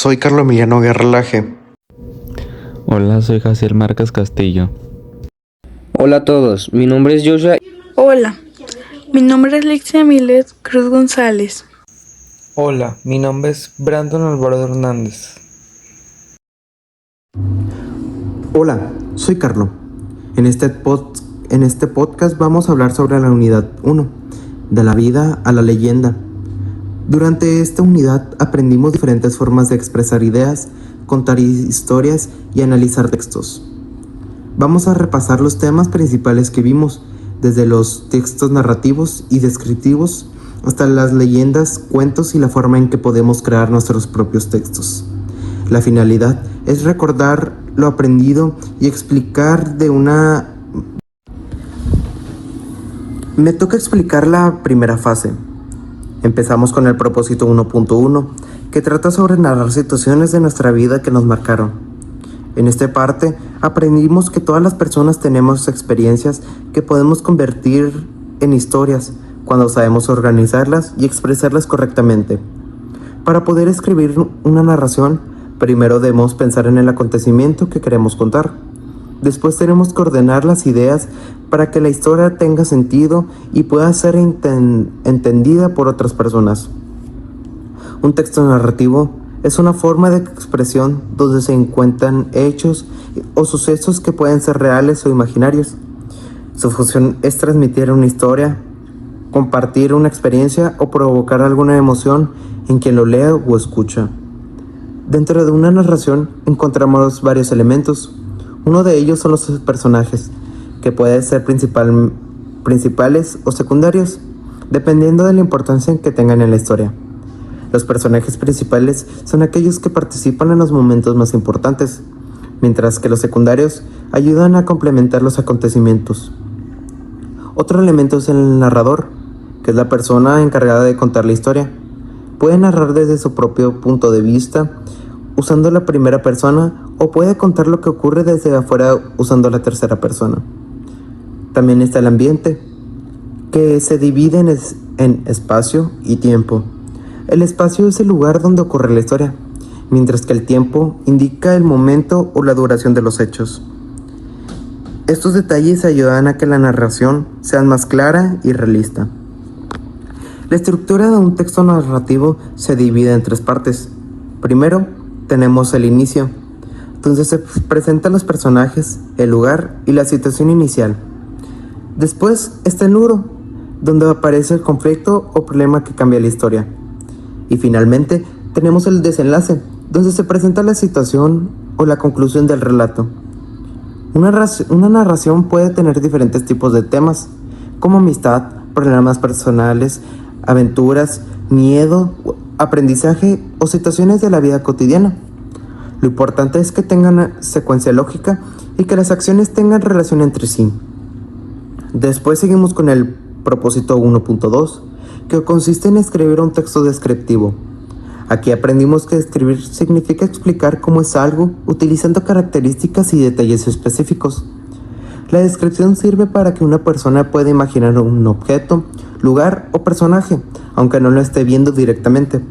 soy Carlos Emiliano Guerra Laje. Hola, soy Jaciel Márquez Castillo. Hola a todos, mi nombre es Joshua. Hola, mi nombre es Lexia Milet Cruz González. Hola, mi nombre es Brandon Alvarado Hernández. Hola, soy Carlo. En este podcast vamos a hablar sobre la unidad 1, de la vida a la leyenda. Durante esta unidad aprendimos diferentes formas de expresar ideas, contar historias y analizar textos. Vamos a repasar los temas principales que vimos, desde los textos narrativos y descriptivos hasta las leyendas, cuentos y la forma en que podemos crear nuestros propios textos. La finalidad es recordar lo aprendido y explicar Me toca explicar la primera fase. Empezamos con el propósito 1.1, que trata sobre narrar situaciones de nuestra vida que nos marcaron. En esta parte aprendimos que todas las personas tenemos experiencias que podemos convertir en historias cuando sabemos organizarlas y expresarlas correctamente. Para poder escribir una narración, primero debemos pensar en el acontecimiento que queremos contar. Después tenemos que ordenar las ideas para que la historia tenga sentido y pueda ser entendida por otras personas. Un texto narrativo es una forma de expresión donde se encuentran hechos o sucesos que pueden ser reales o imaginarios. Su función es transmitir una historia, compartir una experiencia o provocar alguna emoción en quien lo lea o escucha. Dentro de una narración encontramos varios elementos. Uno de ellos son los personajes, que pueden ser principales o secundarios, dependiendo de la importancia que tengan en la historia. Los personajes principales son aquellos que participan en los momentos más importantes, mientras que los secundarios ayudan a complementar los acontecimientos. Otro elemento es el narrador, que es la persona encargada de contar la historia. Puede narrar desde su propio punto de vista, usando la primera persona, o puede contar lo que ocurre desde afuera usando la tercera persona. También está el ambiente, que se divide en espacio y tiempo. El espacio es el lugar donde ocurre la historia, mientras que el tiempo indica el momento o la duración de los hechos. Estos detalles ayudan a que la narración sea más clara y realista. La estructura de un texto narrativo se divide en 3 partes. Primero, tenemos el inicio, donde se presentan los personajes, el lugar y la situación inicial. Después está el nudo, donde aparece el conflicto o problema que cambia la historia. Y finalmente tenemos el desenlace, donde se presenta la situación o la conclusión del relato. Una narración puede tener diferentes tipos de temas, como amistad, problemas personales, aventuras, miedo, aprendizaje o situaciones de la vida cotidiana. Lo importante es que tengan una secuencia lógica y que las acciones tengan relación entre sí. Después seguimos con el propósito 1.2, que consiste en escribir un texto descriptivo. Aquí aprendimos que escribir significa explicar cómo es algo utilizando características y detalles específicos. La descripción sirve para que una persona pueda imaginar un objeto, lugar o personaje, aunque no lo esté viendo directamente.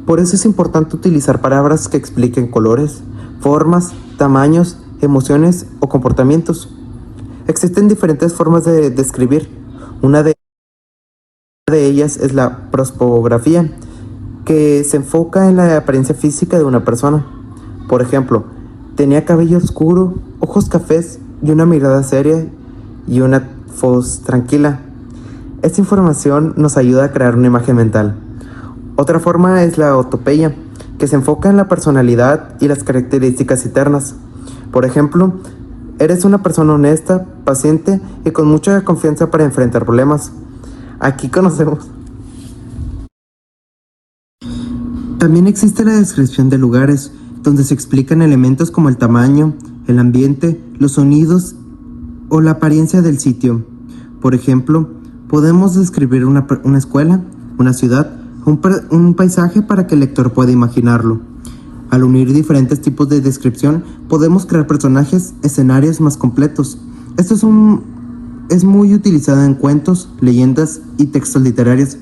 Por eso es importante utilizar palabras que expliquen colores, formas, tamaños, emociones o comportamientos. Existen diferentes formas de describir. Una de ellas es la prosopografía, que se enfoca en la apariencia física de una persona. Por ejemplo, tenía cabello oscuro, ojos cafés y una mirada seria y una voz tranquila. Esta información nos ayuda a crear una imagen mental. Otra forma es la onomatopeya, que se enfoca en la personalidad y las características internas. Por ejemplo, eres una persona honesta, paciente y con mucha confianza para enfrentar problemas. Aquí conocemos. También existe la descripción de lugares, donde se explican elementos como el tamaño, el ambiente, los sonidos o la apariencia del sitio. Por ejemplo, podemos describir una escuela, una ciudad, un paisaje para que el lector pueda imaginarlo. Al unir diferentes tipos de descripción, podemos crear personajes, escenarios más completos. Esto es muy utilizado en cuentos, leyendas y textos literarios.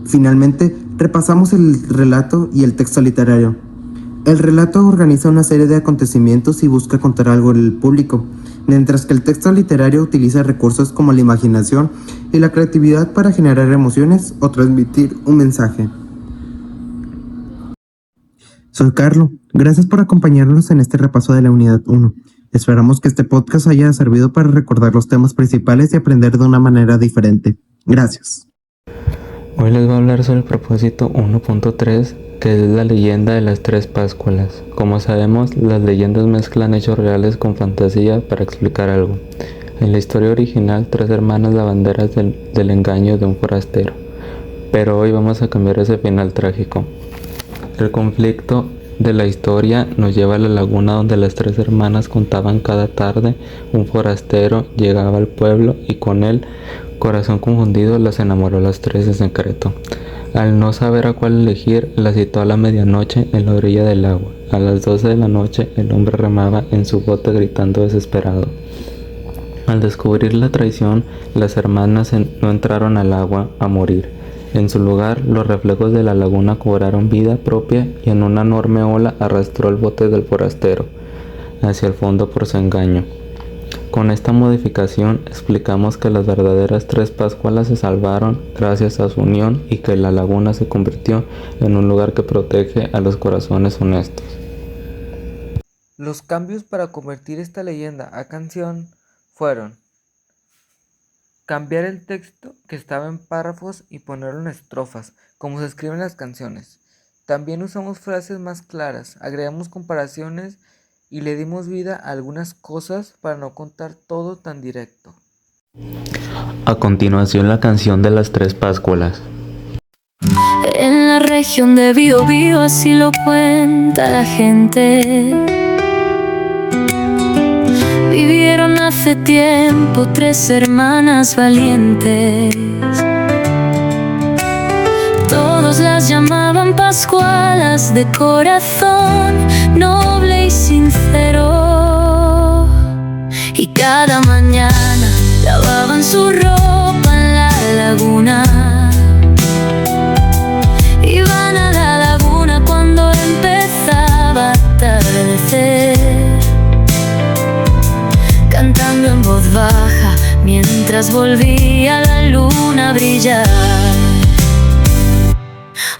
Finalmente, repasamos el relato y el texto literario. El relato organiza una serie de acontecimientos y busca contar algo al público, mientras que el texto literario utiliza recursos como la imaginación y la creatividad para generar emociones o transmitir un mensaje. Soy Carlo, gracias por acompañarnos en este repaso de la unidad 1. Esperamos que este podcast haya servido para recordar los temas principales y aprender de una manera diferente. Gracias. Hoy les voy a hablar sobre el propósito 1.3, que es la leyenda de las tres Páscualas. Como sabemos, las leyendas mezclan hechos reales con fantasía para explicar algo. En la historia original, tres hermanas lavanderas del engaño de un forastero. Pero hoy vamos a cambiar ese final trágico. El conflicto de la historia nos lleva a la laguna donde las tres hermanas contaban cada tarde. Un forastero llegaba al pueblo y con él, corazón confundido, las enamoró a las tres en secreto. Al no saber a cuál elegir, la citó a la medianoche en la orilla del agua. A las 12 de la noche, el hombre remaba en su bote gritando desesperado. Al descubrir la traición, las hermanas no entraron al agua a morir. En su lugar, los reflejos de la laguna cobraron vida propia y en una enorme ola arrastró el bote del forastero hacia el fondo por su engaño. Con esta modificación explicamos que las verdaderas tres Páscualas se salvaron gracias a su unión y que la laguna se convirtió en un lugar que protege a los corazones honestos. Los cambios para convertir esta leyenda a canción fueron cambiar el texto que estaba en párrafos y ponerlo en estrofas, como se escriben las canciones. También usamos frases más claras, agregamos comparaciones y le dimos vida a algunas cosas para no contar todo tan directo. A continuación, la canción de las tres Páscualas. En la región de Biobío así lo cuenta la gente. Vivieron hace tiempo tres hermanas valientes. Todos las llamaban Pascualas, de corazón noble y sincero. Y cada mañana lavaban su ropa en la laguna. Iban a la laguna cuando empezaba a atardecer, cantando en voz baja mientras volvía la luna a brillar.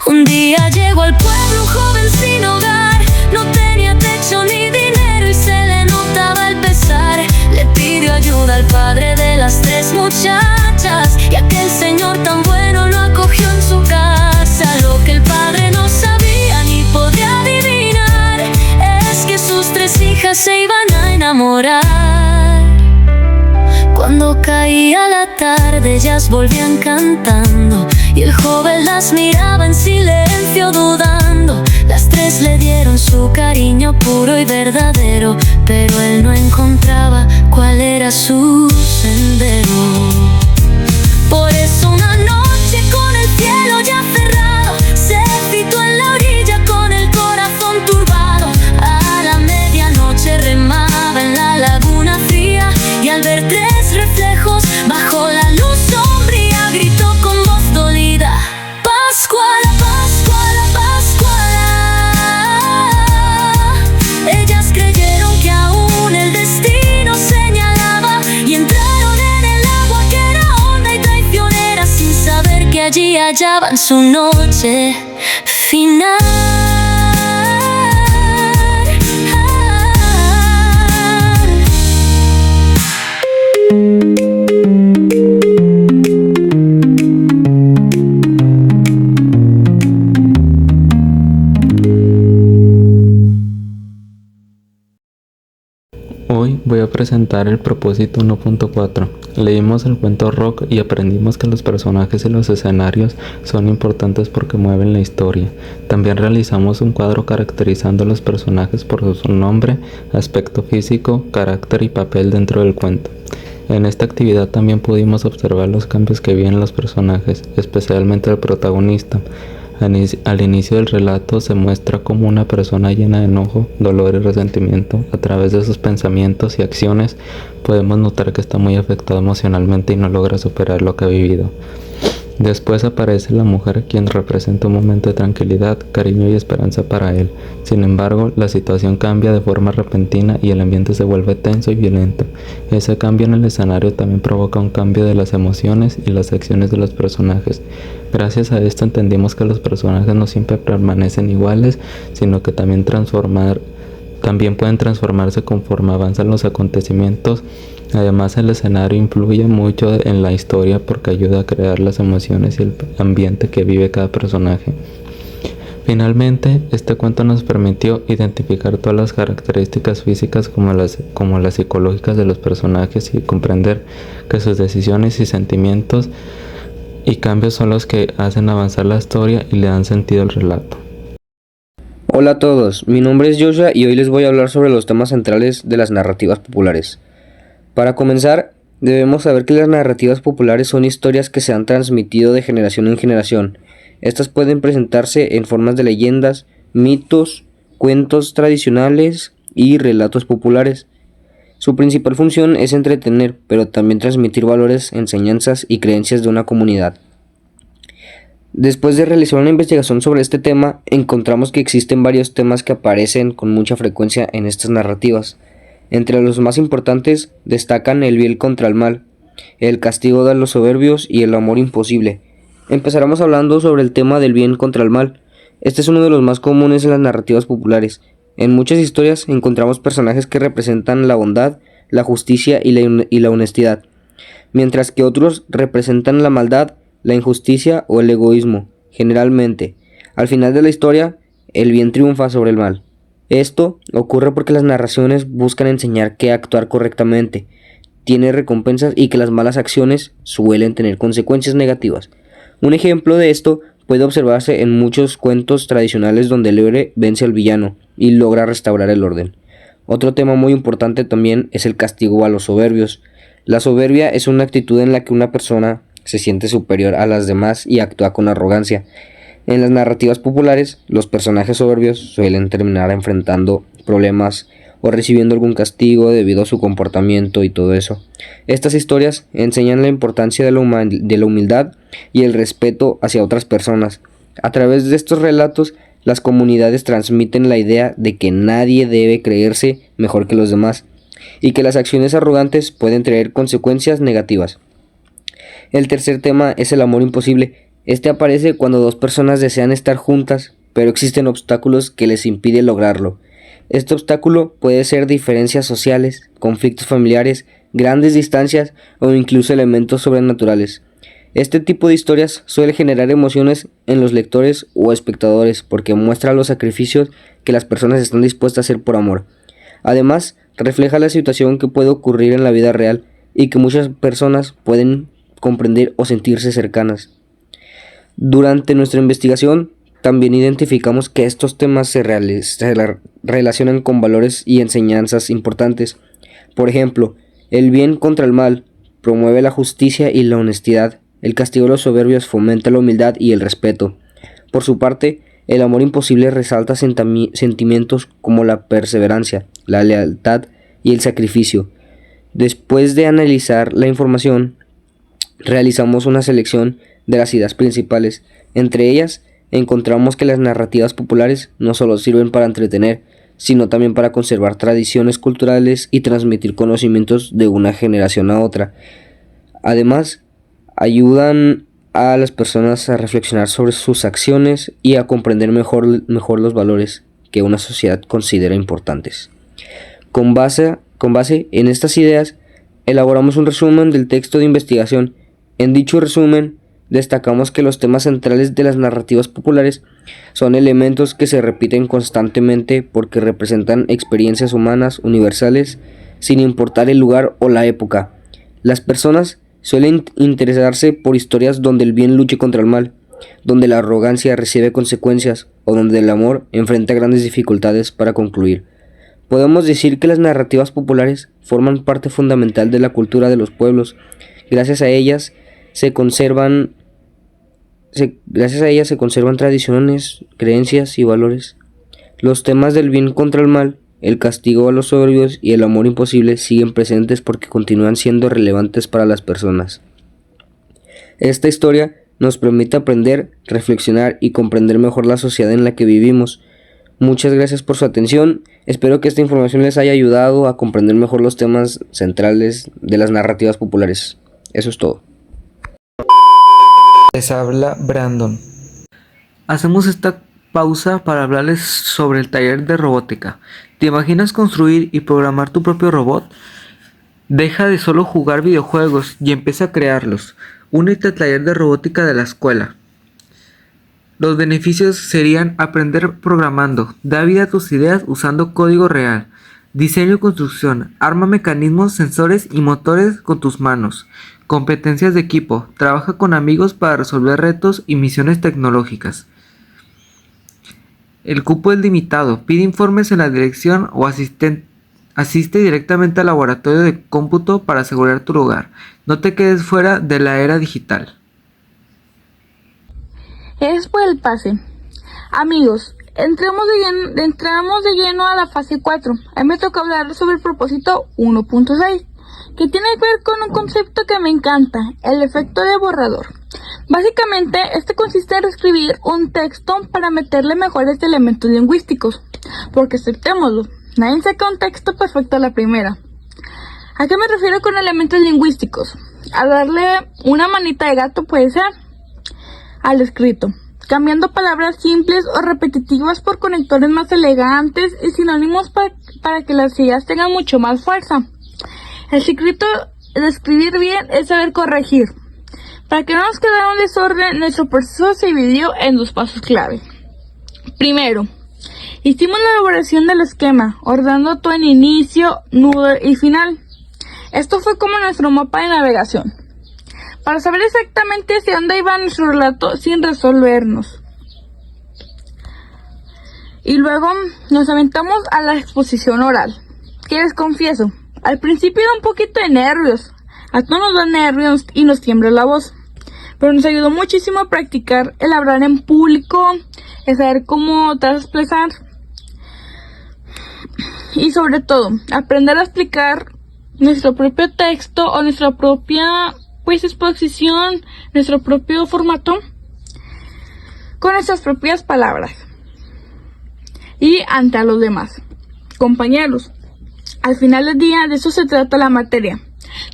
Un día llegó al pueblo un joven sin hogar, no tenía techo ni dinero y se le notaba el pesar. Le pidió ayuda al padre de las tres muchachas y aquel señor tan bueno lo acogió en su casa. Lo que el padre no sabía ni podía adivinar es que sus tres hijas se iban a enamorar. Cuando caía la tarde ellas volvían cantando y el joven las miraba en silencio dudando. Las tres le dieron su cariño puro y verdadero, pero él no encontraba cuál era su sendero. Por eso una noche con el cielo ya cerrado se citó en la orilla con el corazón turbado. A la medianoche remaba en la laguna fría y al ver tres reflejos bajo la luz sombría gritó con voz dolida: Pascuala, Pascuala, Pascuala. Ellas creyeron que aún el destino señalaba y entraron en el agua que era honda y traicionera, sin saber que allí hallaban su noche final. Hoy voy a presentar el propósito 1.4. Leímos el cuento Rock y aprendimos que los personajes y los escenarios son importantes porque mueven la historia. También realizamos un cuadro caracterizando a los personajes por su nombre, aspecto físico, carácter y papel dentro del cuento. En esta actividad también pudimos observar los cambios que viven los personajes, especialmente el protagonista. Al inicio del relato se muestra como una persona llena de enojo, dolor y resentimiento. A través de sus pensamientos y acciones podemos notar que está muy afectado emocionalmente y no logra superar lo que ha vivido. Después aparece la mujer, quien representa un momento de tranquilidad, cariño y esperanza para él. Sin embargo, la situación cambia de forma repentina y el ambiente se vuelve tenso y violento. Ese cambio en el escenario también provoca un cambio de las emociones y las acciones de los personajes. Gracias a esto entendimos que los personajes no siempre permanecen iguales, sino que también pueden transformarse conforme avanzan los acontecimientos. Además, el escenario influye mucho en la historia porque ayuda a crear las emociones y el ambiente que vive cada personaje. Finalmente, este cuento nos permitió identificar todas las características físicas como las psicológicas de los personajes y comprender que sus decisiones y sentimientos y cambios son los que hacen avanzar la historia y le dan sentido al relato. Hola a todos, mi nombre es Joshua y hoy les voy a hablar sobre los temas centrales de las narrativas populares. Para comenzar, debemos saber que las narrativas populares son historias que se han transmitido de generación en generación. Estas pueden presentarse en formas de leyendas, mitos, cuentos tradicionales y relatos populares. Su principal función es entretener, pero también transmitir valores, enseñanzas y creencias de una comunidad. Después de realizar una investigación sobre este tema, encontramos que existen varios temas que aparecen con mucha frecuencia en estas narrativas. Entre los más importantes destacan el bien contra el mal, el castigo de los soberbios y el amor imposible. Empezaremos hablando sobre el tema del bien contra el mal. Este es uno de los más comunes en las narrativas populares. En muchas historias encontramos personajes que representan la bondad, la justicia y la honestidad, mientras que otros representan la maldad, la injusticia o el egoísmo. Generalmente, al final de la historia, el bien triunfa sobre el mal. Esto ocurre porque las narraciones buscan enseñar que actuar correctamente tiene recompensas y que las malas acciones suelen tener consecuencias negativas. Un ejemplo de esto puede observarse en muchos cuentos tradicionales donde el héroe vence al villano y logra restaurar el orden. Otro tema muy importante también es el castigo a los soberbios. La soberbia es una actitud en la que una persona se siente superior a las demás y actúa con arrogancia. En las narrativas populares, los personajes soberbios suelen terminar enfrentando problemas o recibiendo algún castigo debido a su comportamiento y todo eso. Estas historias enseñan la importancia de la humildad y el respeto hacia otras personas. A través de estos relatos, las comunidades transmiten la idea de que nadie debe creerse mejor que los demás y que las acciones arrogantes pueden traer consecuencias negativas. El tercer tema es el amor imposible. Este aparece cuando dos personas desean estar juntas, pero existen obstáculos que les impiden lograrlo. Este obstáculo puede ser diferencias sociales, conflictos familiares, grandes distancias o incluso elementos sobrenaturales. Este tipo de historias suele generar emociones en los lectores o espectadores porque muestra los sacrificios que las personas están dispuestas a hacer por amor. Además, refleja la situación que puede ocurrir en la vida real y que muchas personas pueden comprender o sentirse cercanas. Durante nuestra investigación, también identificamos que estos temas se relacionan con valores y enseñanzas importantes. Por ejemplo, el bien contra el mal promueve la justicia y la honestidad. El castigo de los soberbios fomenta la humildad y el respeto. Por su parte, el amor imposible resalta sentimientos como la perseverancia, la lealtad y el sacrificio. Después de analizar la información, realizamos una selección de las ideas principales. Entre ellas, encontramos que las narrativas populares no solo sirven para entretener, sino también para conservar tradiciones culturales y transmitir conocimientos de una generación a otra. Además, ayudan a las personas a reflexionar sobre sus acciones y a comprender mejor los valores que una sociedad considera importantes. Con base en estas ideas, elaboramos un resumen del texto de investigación. En dicho resumen, destacamos que los temas centrales de las narrativas populares son elementos que se repiten constantemente porque representan experiencias humanas universales sin importar el lugar o la época. Las personas suelen interesarse por historias donde el bien luche contra el mal, donde la arrogancia recibe consecuencias o donde el amor enfrenta grandes dificultades para concluir. Podemos decir que las narrativas populares forman parte fundamental de la cultura de los pueblos. Gracias a ellas se conservan tradiciones, creencias y valores. Los temas del bien contra el mal, el castigo a los soberbios y el amor imposible siguen presentes porque continúan siendo relevantes para las personas. Esta historia nos permite aprender, reflexionar y comprender mejor la sociedad en la que vivimos. Muchas gracias por su atención. Espero que esta información les haya ayudado a comprender mejor los temas centrales de las narrativas populares. Eso es todo. Les habla Brandon. Hacemos esta pausa para hablarles sobre el taller de robótica. ¿Te imaginas construir y programar tu propio robot? Deja de solo jugar videojuegos y empieza a crearlos. Únete al taller de robótica de la escuela. Los beneficios serían aprender programando, da vida a tus ideas usando código real, diseño y construcción, arma mecanismos, sensores y motores con tus manos, competencias de equipo, trabaja con amigos para resolver retos y misiones tecnológicas. El cupo es limitado, pide informes en la dirección o asiste directamente al laboratorio de cómputo para asegurar tu lugar. No te quedes fuera de la era digital. Es por el pase. Amigos, entramos de lleno a la fase 4. A mí me toca hablar sobre el propósito 1.6, que tiene que ver con un concepto que me encanta, el efecto de borrador. Básicamente, este consiste en escribir un texto para meterle mejores elementos lingüísticos, porque aceptémoslo, nadie saca un texto perfecto a la primera. ¿A qué me refiero con elementos lingüísticos? A darle una manita de gato puede ser al escrito, cambiando palabras simples o repetitivas por conectores más elegantes y sinónimos para que las ideas tengan mucho más fuerza. El secreto de escribir bien es saber corregir. Para que no nos quedara un desorden, nuestro proceso se dividió en 2 pasos clave. Primero, hicimos la elaboración del esquema, ordenando todo en inicio, nudo y final. Esto fue como nuestro mapa de navegación, para saber exactamente hacia dónde iba nuestro relato sin resolvernos. Y luego nos aventamos a la exposición oral, que les confieso, al principio da un poquito de nervios, a todos nos da nervios y nos tiembla la voz, pero nos ayudó muchísimo a practicar el hablar en público, el saber cómo te vas a expresar y sobre todo aprender a explicar nuestro propio texto o nuestra propia exposición, nuestro propio formato con nuestras propias palabras y ante los demás compañeros. Al final del día de eso se trata la materia,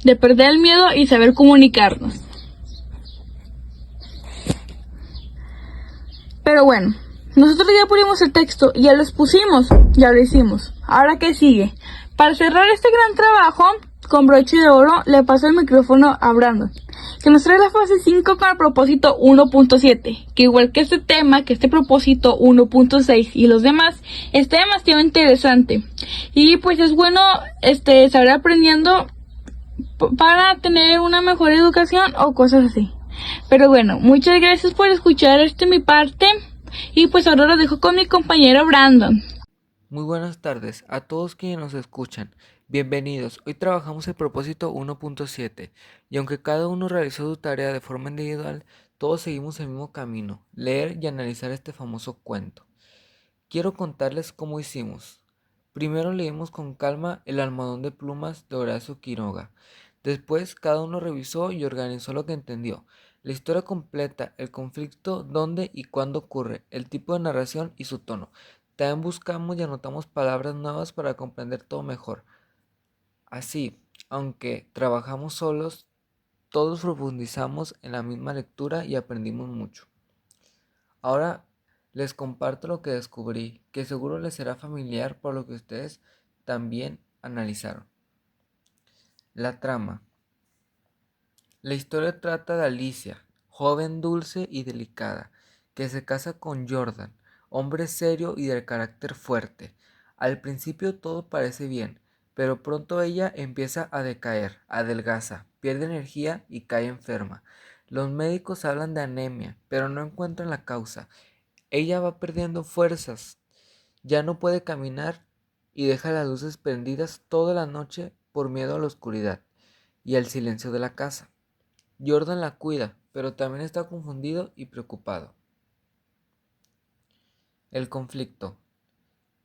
de perder el miedo y saber comunicarnos. Pero bueno, nosotros ya pusimos el texto, ya lo expusimos, ya lo hicimos. Ahora, ¿qué sigue? Para cerrar este gran trabajo, con broche de oro, le paso el micrófono a Brandon, que nos trae la fase 5 con el propósito 1.7, que igual que este tema, que este propósito 1.6 y los demás, está demasiado interesante. Y pues es bueno saber aprendiendo para tener una mejor educación o cosas así. Pero bueno, muchas gracias por escuchar mi parte y pues ahora lo dejo con mi compañero Brandon. Muy buenas tardes a todos quienes nos escuchan. Bienvenidos. Hoy trabajamos el propósito 1.7 y aunque cada uno realizó su tarea de forma individual, todos seguimos el mismo camino, leer y analizar este famoso cuento. Quiero contarles cómo hicimos. Primero leímos con calma El almohadón de plumas de Horacio Quiroga. Después cada uno revisó y organizó lo que entendió. La historia completa, el conflicto, dónde y cuándo ocurre, el tipo de narración y su tono. También buscamos y anotamos palabras nuevas para comprender todo mejor. Así, aunque trabajamos solos, todos profundizamos en la misma lectura y aprendimos mucho. Ahora les comparto lo que descubrí, que seguro les será familiar por lo que ustedes también analizaron. La trama. La historia trata de Alicia, joven dulce y delicada, que se casa con Jordan, hombre serio y de carácter fuerte. Al principio todo parece bien, pero pronto ella empieza a decaer, adelgaza, pierde energía y cae enferma. Los médicos hablan de anemia, pero no encuentran la causa. Ella va perdiendo fuerzas, ya no puede caminar y deja las luces prendidas toda la noche por miedo a la oscuridad y al silencio de la casa. Jordan la cuida, pero también está confundido y preocupado. El conflicto.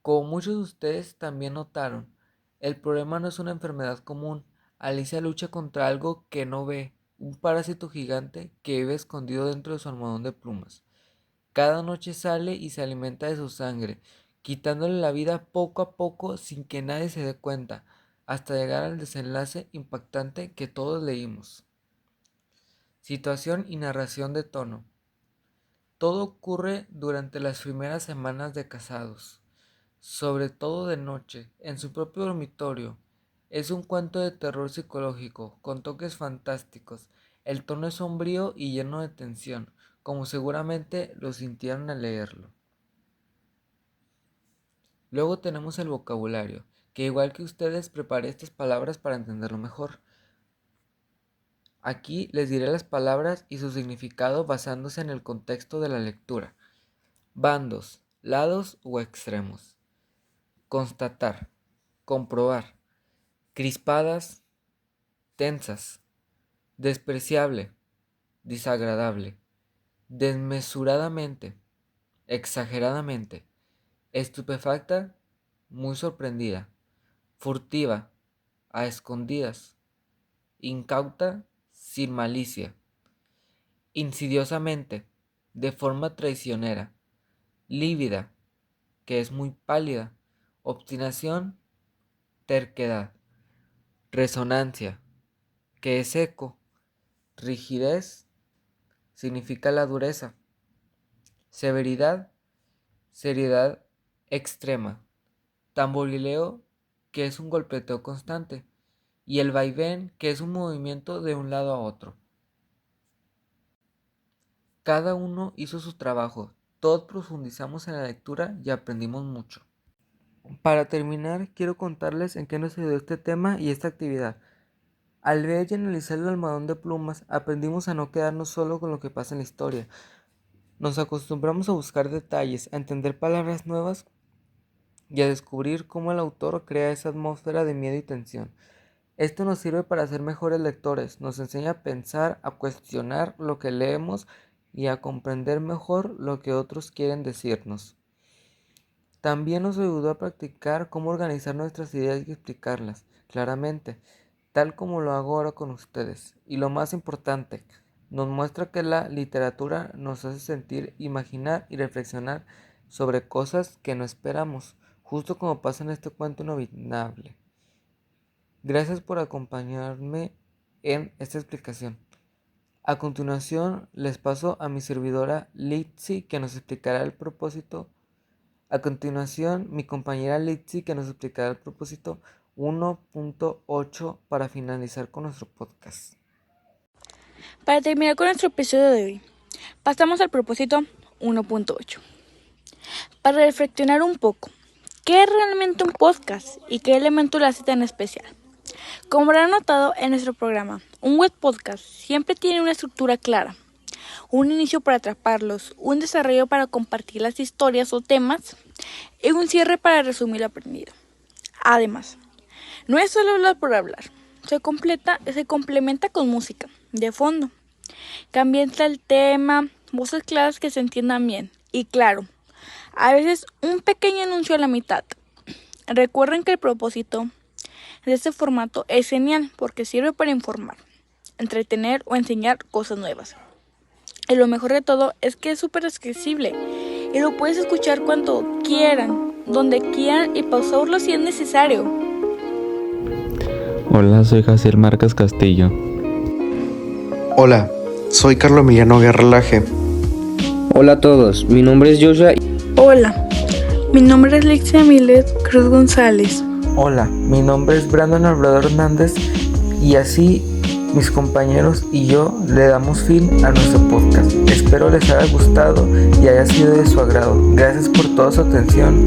Como muchos de ustedes también notaron, el problema no es una enfermedad común. Alicia lucha contra algo que no ve, un parásito gigante que vive escondido dentro de su almohadón de plumas. Cada noche sale y se alimenta de su sangre, quitándole la vida poco a poco sin que nadie se dé cuenta, hasta llegar al desenlace impactante que todos leímos. Situación y narración de tono. Todo ocurre durante las primeras semanas de casados, sobre todo de noche, en su propio dormitorio. Es un cuento de terror psicológico, con toques fantásticos. El tono es sombrío y lleno de tensión, como seguramente lo sintieron al leerlo. Luego tenemos el vocabulario, que igual que ustedes preparé estas palabras para entenderlo mejor. Aquí les diré las palabras y su significado basándose en el contexto de la lectura. Bandos, lados o extremos. Constatar, comprobar. Crispadas, tensas. Despreciable, desagradable. Desmesuradamente, exageradamente. Estupefacta, muy sorprendida. Furtiva, a escondidas. Incauta, sin malicia. Insidiosamente, de forma traicionera. Lívida, que es muy pálida. Obstinación, terquedad. Resonancia, que es eco. Rigidez, significa la dureza. Severidad, seriedad extrema. Tamborileo, que es un golpeteo constante. Y el vaivén, que es un movimiento de un lado a otro. Cada uno hizo su trabajo, todos profundizamos en la lectura y aprendimos mucho. Para terminar, quiero contarles en qué nos ayudó este tema y esta actividad. Al ver y analizar el almohadón de plumas, aprendimos a no quedarnos solo con lo que pasa en la historia. Nos acostumbramos a buscar detalles, a entender palabras nuevas y a descubrir cómo el autor crea esa atmósfera de miedo y tensión. Esto nos sirve para ser mejores lectores, nos enseña a pensar, a cuestionar lo que leemos y a comprender mejor lo que otros quieren decirnos. También nos ayudó a practicar cómo organizar nuestras ideas y explicarlas claramente, tal como lo hago ahora con ustedes. Y lo más importante, nos muestra que la literatura nos hace sentir, imaginar y reflexionar sobre cosas que no esperamos, justo como pasa en este cuento inolvidable. Gracias por acompañarme en esta explicación. A continuación les paso a mi servidora Litzy que nos explicará el propósito. A continuación mi compañera Litzy que nos explicará el propósito 1.8 para finalizar con nuestro podcast. Para terminar con nuestro episodio de hoy, pasamos al propósito 1.8. Para reflexionar un poco, ¿qué es realmente un podcast y qué elemento lo hace tan especial? Como habrán notado en nuestro programa, un web podcast siempre tiene una estructura clara, un inicio para atraparlos, un desarrollo para compartir las historias o temas y un cierre para resumir lo aprendido. Además, no es solo hablar por hablar, se complementa con música de fondo, que ambienta el tema, voces claras que se entiendan bien y claro, a veces un pequeño anuncio a la mitad. Recuerden que el propósito de este formato es genial porque sirve para informar, entretener o enseñar cosas nuevas. Y lo mejor de todo es que es súper accesible y lo puedes escuchar cuando quieran, donde quieran y pausarlo si es necesario. Hola, soy Jaciel Márquez Castillo. Hola, soy Carlos Emiliano Guerra Laje. Hola a todos, mi nombre es Joshua. Hola, mi nombre es Lixia Milet Cruz González. Hola, mi nombre es Brandon Alvarado Hernández y así mis compañeros y yo le damos fin a nuestro podcast. Espero les haya gustado y haya sido de su agrado. Gracias por toda su atención.